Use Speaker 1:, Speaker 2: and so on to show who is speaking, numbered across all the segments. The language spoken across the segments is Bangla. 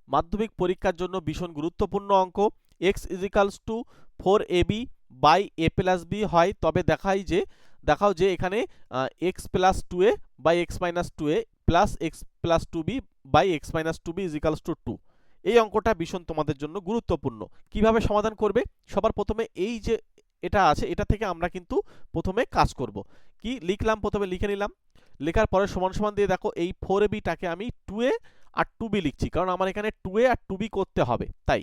Speaker 1: মাধ্যমিক পরীক্ষার জন্য ভীষণ গুরুত্বপূর্ণ অঙ্ক। x = 4ab by a plus b হয়, তবে দেখাও যে এখানে x plus 2a by x minus 2a plus x plus 2b by x minus 2b = 2। এই অঙ্কটা ভীষণ তোমাদের জন্য গুরুত্বপূর্ণ। কিভাবে সমাধান করবে? সবার প্রথমে এই যে এটা আছে, এটা থেকে আমরা কিন্তু প্রথমে কাজ করব। কি লিখলাম? প্রথমে লিখে নিলাম, লেখার পরে সমান সমান দিয়ে দেখো এই 4ab টাকে আমি 2a আর 2b লিখছি, কারণ আমার এখানে 2a আর 2b করতে হবে তাই।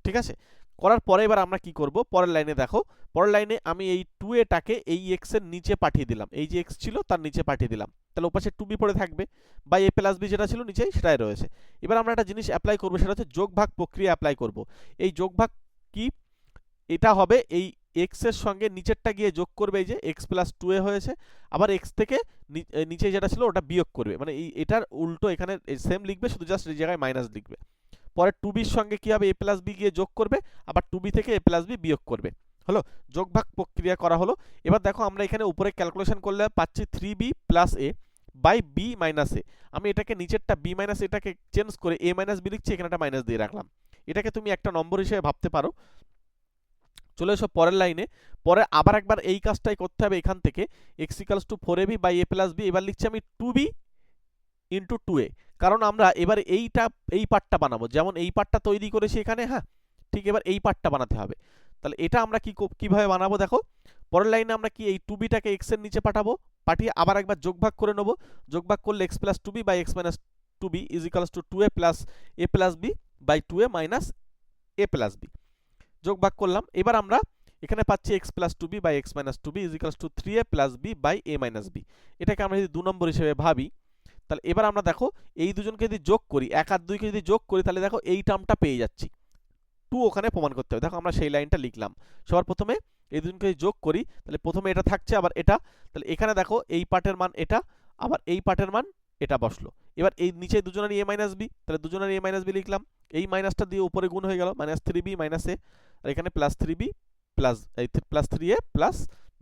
Speaker 1: ঠিক আছে, করার পরে এবার আমরা কি করব, পরের লাইনে দেখো, পরের লাইনে আমি এই 2a টাকে এই x এর নিচে পাঠিয়ে দিলাম, এই যে x ছিল তার নিচে পাঠিয়ে দিলাম, তাহলে ওপাশে 2b পড়ে থাকবে, বাই a প্লাস b যেটা ছিল নিচেই সেটাই রয়েছে। এবার আমরা একটা জিনিস অ্যাপ্লাই করব, সেটা হচ্ছে যোগ ভাগ প্রক্রিয়া অ্যাপ্লাই করব। এই যোগ ভাগ কি? এটা হবে এই x এর সঙ্গে নিচেরটা গিয়ে যোগ করবে, এই যে x প্লাস 2a হয়েছে, আবার x থেকে নিচে যেটা ছিল ওটা বিয়োগ করবে, মানে এটার উল্টো এখানে সেম লিখবে, শুধু জাস্ট এই জায়গায় মাইনাস লিখবে। পরে 2b এর সঙ্গে কি হবে, a প্লাস b গিয়ে যোগ করবে, আবার 2b থেকে a প্লাস b বিয়োগ করবে। হলো, যোগ ভাগ প্রক্রিয়া করা হলো। এবার দেখো আমরা এখানে উপরে ক্যালকুলেশন করলে পাচ্ছি 3b plus a by b minus a। আমি এটাকে নিচেরটা b মাইনাস এটাকে চেঞ্জ করে a মাইনাস b লিখছি, এখানে একটা মাইনাস দিয়ে রাখলাম। এটাকে তুমি একটা নম্বর হিসেবে ভাবতে পারো। চলে এসো পরের লাইনে, পরে আবার একবার এই কাজটাই করতে হবে। এখান থেকে x = 4ab by a plus b, এবার লিখছি আমি 2b ইন্টু 2a, কারণ আমরা এবার এই পার্টটা বানাবো, যেমন এই পার্টটা তৈরি করেছি এখানে, হ্যাঁ ঠিক, এবার এই পার্টটা বানাতে হবে। তাহলে এটা আমরা কিভাবে বানাবো দেখো, পরের লাইনে আমরা কি এই 2b টাকে x এর নিচে পাঠিয়ে আবার একবার যোগ ভাগ করে নেব। যোগ ভাগ করলে x plus 2b by x minus 2b = 2a plus a plus b by 2a minus a plus b, যোগ ভাগ করলাম। এবার আমরা এখানে পাচ্ছি x plus 2b by x minus 2b = 3a plus b by a minus b। এটাকে আমরা যদি 2 নম্বর হিসেবে ভাবি, তাহলে এবার আমরা দেখো এই দুজনকে যদি যোগ করি, 1 আর 2 কে যদি যোগ করি, তাহলে দেখো এই টার্মটা পেয়ে যাচ্ছি। 2 ওখানে প্রমাণ করতে হবে। দেখো আমরা সেই লাইনটা লিখলাম। সবার প্রথমে এই দুজনকে যোগ করি, তাহলে প্রথমে এটা থাকছে, আবার এটা, তাহলে এখানে দেখো এই পার্টের মান এটা, আবার এই পার্টের মান এটা বসলো। এবার এই নিচে দুজনের a মাইনাস b, তাহলে দুজনের a মাইনাস b লিখলাম, এই মাইনাসটা দিয়ে উপরে গুণ হয়ে গেল, মাইনাস 3b মাইনাস a, আর এখানে প্লাস 3b প্লাস এই প্লাস 3a প্লাস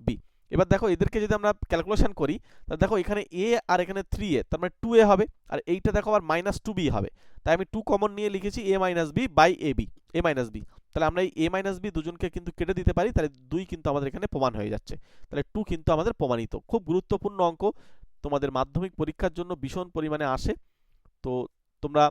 Speaker 1: b। এবার দেখো এদেরকে যদি আমরা ক্যালকুলেশন করি, তাহলে দেখো এখানে a আর এখানে 3a, তার মানে 2a হবে, আর এইটা দেখো আবার মাইনাস 2b হবে, তাই আমি 2 কমন নিয়ে লিখেছি a minus b by ab, a minus b। তাহলে আমরা এই a মাইনাস b দুজনকে কিন্তু কেটে দিতে পারি, তাহলে 2 কিন্তু আমাদের এখানে প্রমাণ হয়ে যাচ্ছে। তাহলে 2 কিন্তু আমাদের প্রমাণিত। খুব গুরুত্বপূর্ণ অঙ্ক, তোমাদের মাধ্যমিক পরীক্ষার জন্য ভীষণ পরিমাণে আসে। তো তোমরা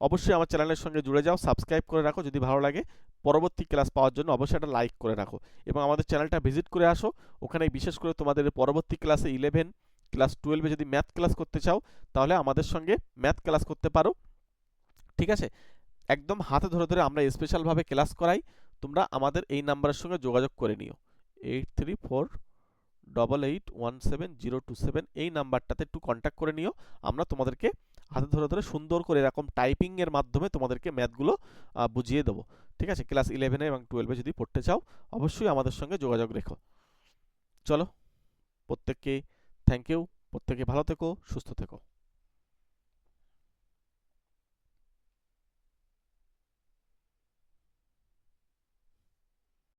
Speaker 1: অবশ্যই আমার চ্যানেলের সঙ্গে জুড়ে যাও, সাবস্ক্রাইব করে রাখো যদি ভালো লাগে। পরবর্তী ক্লাস পাওয়ার জন্য অবশ্যই একটা লাইক করে রাখো, এবং আমাদের চ্যানেলটা ভিজিট করে আসো। ওখানে বিশেষ করে তোমাদের পরবর্তী ক্লাসে 11 ক্লাস 12-এ যদি ম্যাথ ক্লাস করতে চাও, তাহলে আমাদের সঙ্গে ম্যাথ ক্লাস করতে পারো। ঠিক আছে, একদম হাতে ধরে ধরে আমরা স্পেশালভাবে ক্লাস করাই। তোমরা আমাদের এই নাম্বারের সঙ্গে যোগাযোগ করে নিও, 8348817027, এই নাম্বারটাতে একটু কন্ট্যাক্ট করে নিও। আমরা তোমাদেরকে হাতে ধরে ধরে সুন্দর করে এরকম টাইপিং এর মাধ্যমে তোমাদেরকে ম্যাথগুলো বুঝিয়ে দেবো। ঠিক আছে, ক্লাস 11 এবং 12-এ যদি পড়তে চাও, অবশ্যই আমাদের সঙ্গে যোগাযোগ রেখো। চলো, প্রত্যেককে থ্যাংক ইউ, প্রত্যেকে ভালো থেকো, সুস্থ থেকো।